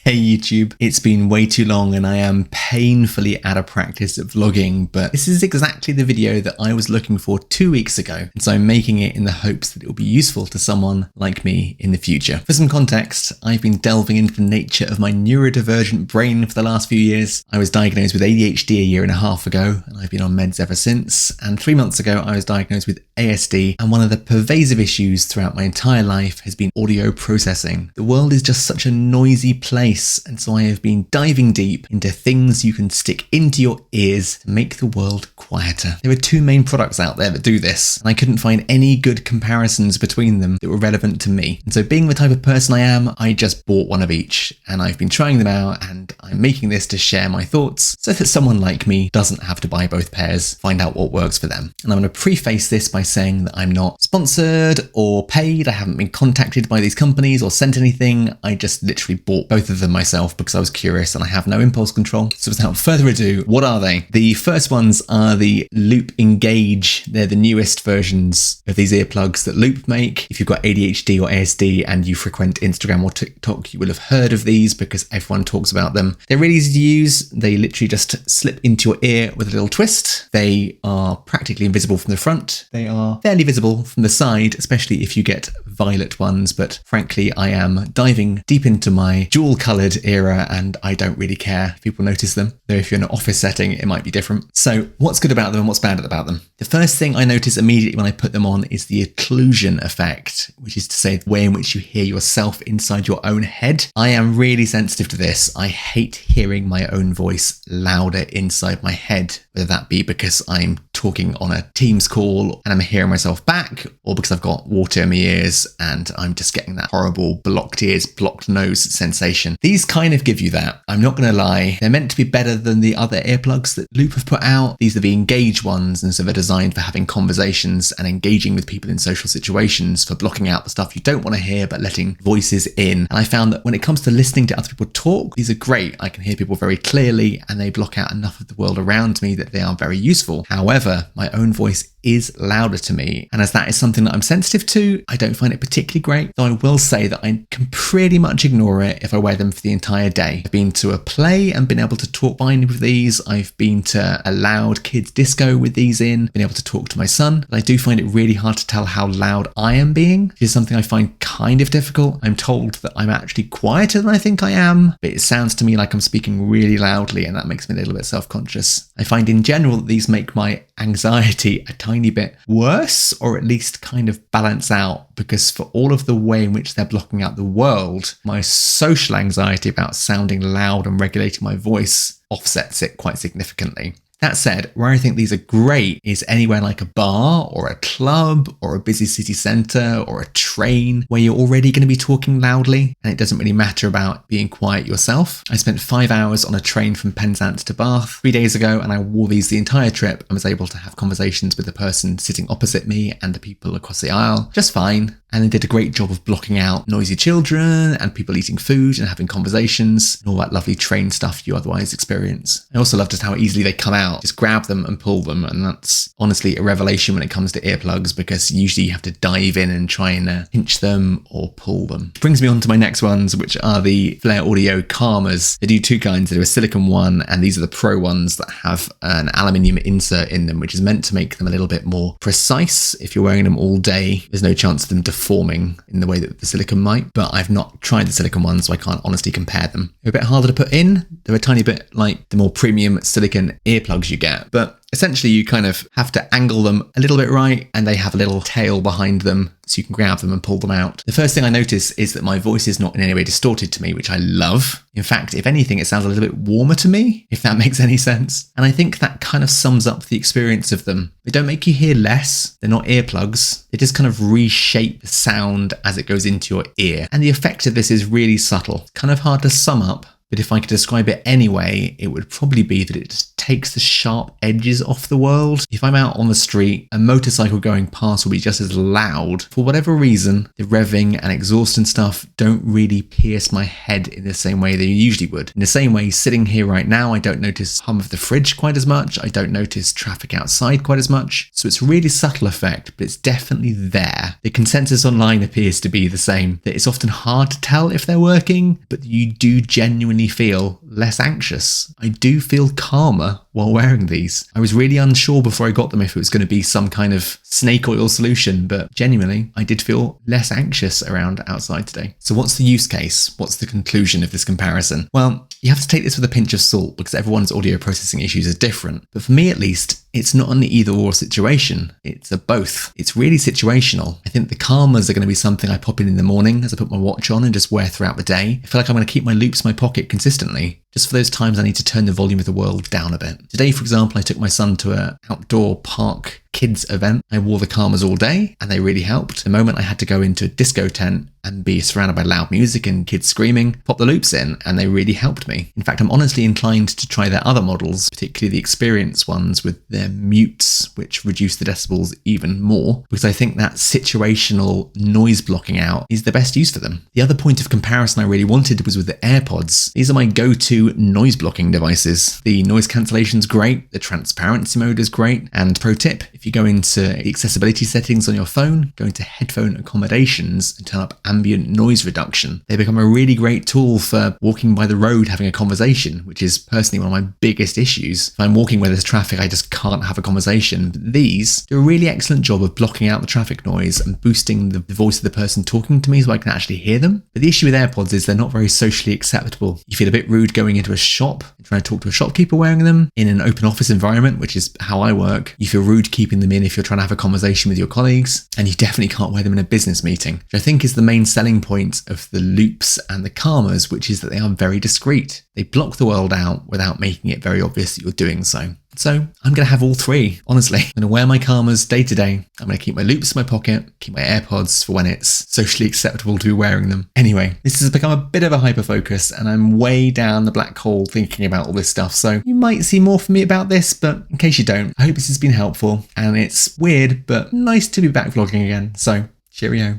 Hey YouTube, it's been way too long and I am painfully out of practice at vlogging, but this is exactly the video that I was looking for 2 weeks ago, and so I'm making it in the hopes that it will be useful to someone like me in the future. For some context, I've been delving into the nature of my neurodivergent brain for the last few years. I was diagnosed with ADHD a year and a half ago, and I've been on meds ever since, and 3 months ago I was diagnosed with ASD, and one of the pervasive issues throughout my entire life has been audio processing. The world is just such a noisy place, and so I have been diving deep into things you can stick into your ears to make the world quieter. There are two main products out there that do this, and I couldn't find any good comparisons between them that were relevant to me. And so being the type of person I am, I just bought one of each, and I've been trying them out, and I'm making this to share my thoughts so that someone like me doesn't have to buy both pairs, find out what works for them. And I'm going to preface this by saying that I'm not sponsored or paid. I haven't been contacted by these companies or sent anything. I just literally bought both of them myself because I was curious and I have no impulse control. So without further ado, what are they? The first ones are the Loop Engage. They're the newest versions of these earplugs that Loop make. If you've got ADHD or ASD and you frequent Instagram or TikTok, you will have heard of these because everyone talks about them. They're really easy to use. They literally just slip into your ear with a little twist. They are practically invisible from the front. They are fairly visible from the side, especially if you get violet ones, but frankly, I am diving deep into my dual-coloured era and I don't really care if people notice them, though if you're in an office setting, it might be different. So what's good about them and what's bad about them? The first thing I notice immediately when I put them on is the occlusion effect, which is to say the way in which you hear yourself inside your own head. I am really sensitive to this. I hate hearing my own voice louder inside my head, whether that be because I'm talking on a Teams call and I'm hearing myself back, or because I've got water in my ears and I'm just getting that horrible blocked ears, blocked nose sensation. These kind of give you that. I'm not going to lie. They're meant to be better than the other earplugs that Loop have put out. These are the Engage ones, and so they're designed for having conversations and engaging with people in social situations, for blocking out the stuff you don't want to hear but letting voices in. And I found that when it comes to listening to other people talk, these are great. I can hear people very clearly and they block out enough of the world around me that they are very useful. However, my own voice is louder to me, and as that is something that I'm sensitive to, I don't find it particularly great, though I will say that I can pretty much ignore it if I wear them for the entire day. I've been to a play and been able to talk fine with these. I've been to a loud kids disco with these in, been able to talk to my son, but I do find it really hard to tell how loud I am being, which is something I find kind of difficult. I'm told that I'm actually quieter than I think I am, but it sounds to me like I'm speaking really loudly, and that makes me a little bit self-conscious. I find in general that these make my anxiety a tiny bit worse, or at least kind of balance out, because for all of the way in which they're blocking out the world, my social anxiety about sounding loud and regulating my voice offsets it quite significantly. That said, where I think these are great is anywhere like a bar or a club or a busy city centre or a train where you're already going to be talking loudly and it doesn't really matter about being quiet yourself. I spent 5 hours on a train from Penzance to Bath 3 days ago, and I wore these the entire trip and was able to have conversations with the person sitting opposite me and the people across the aisle just fine. And they did a great job of blocking out noisy children and people eating food and having conversations and all that lovely train stuff you otherwise experience. I also love just how easily they come out. Just grab them and pull them, and that's honestly a revelation when it comes to earplugs, because usually you have to dive in and try and pinch them or pull them. Which brings me on to my next ones, which are the Flare Audio Calmers. They do two kinds. They do a silicone one, and these are the pro ones that have an aluminium insert in them, which is meant to make them a little bit more precise. If you're wearing them all day, there's no chance of them deforming in the way that the silicone might, but I've not tried the silicone ones, so I can't honestly compare them. They're a bit harder to put in. They're a tiny bit like the more premium silicone earplugs you get, but essentially you kind of have to angle them a little bit right, and they have a little tail behind them so you can grab them and pull them out. The first thing I notice is that my voice is not in any way distorted to me, which I love. In fact, if anything, it sounds a little bit warmer to me, if that makes any sense. And I think that kind of sums up the experience of them. They don't make you hear less. They're not earplugs. They just kind of reshape the sound as it goes into your ear. And the effect of this is really subtle. Kind of hard to sum up, but if I could describe it anyway, it would probably be that it just takes the sharp edges off the world. If I'm out on the street, a motorcycle going past will be just as loud. For whatever reason, the revving and exhaust and stuff don't really pierce my head in the same way they usually would. In the same way, sitting here right now, I don't notice hum of the fridge quite as much. I don't notice traffic outside quite as much. So it's a really subtle effect, but it's definitely there. The consensus online appears to be the same, that it's often hard to tell if they're working, but you do genuinely feel less anxious. I do feel calmer while wearing these. I was really unsure before I got them if it was going to be some kind of snake oil solution, but genuinely, I did feel less anxious around outside today. So what's the use case? What's the conclusion of this comparison? Well, you have to take this with a pinch of salt because everyone's audio processing issues are different. But for me at least, it's not an either or situation. It's a both. It's really situational. I think the calmers are going to be something I pop in the morning as I put my watch on and just wear throughout the day. I feel like I'm going to keep my loops in my pocket consistently, just for those times I need to turn the volume of the world down a bit. Today, for example, I took my son to an outdoor park kids event. I wore the calmers all day and they really helped. The moment I had to go into a disco tent and be surrounded by loud music and kids screaming, pop the loops in and they really helped me. In fact, I'm honestly inclined to try their other models, particularly the experienced ones with their mutes, which reduce the decibels even more, because I think that situational noise blocking out is the best use for them. The other point of comparison I really wanted was with the AirPods. These are my go-to noise blocking devices. The noise cancellation's great, the transparency mode is great, and pro tip, if you go into the accessibility settings on your phone, go into headphone accommodations and turn up ambient noise reduction, they become a really great tool for walking by the road having a conversation, which is personally one of my biggest issues. If I'm walking where there's traffic, I just can't have a conversation. But these do a really excellent job of blocking out the traffic noise and boosting the voice of the person talking to me so I can actually hear them. But the issue with AirPods is they're not very socially acceptable. You feel a bit rude going into a shop and trying to talk to a shopkeeper wearing them. In an open office environment, which is how I work, you feel rude keeping them in if you're trying to have a conversation with your colleagues, and you definitely can't wear them in a business meeting, which I think is the main selling point of the loops and the calmers, which is that they are very discreet. They block the world out without making it very obvious that you're doing so. So I'm going to have all three, honestly. I'm going to wear my calmers day to day. I'm going to keep my loops in my pocket, keep my AirPods for when it's socially acceptable to be wearing them. Anyway, this has become a bit of a hyper-focus and I'm way down the black hole thinking about all this stuff. So you might see more from me about this, but in case you don't, I hope this has been helpful. And it's weird, but nice to be back vlogging again. So cheerio.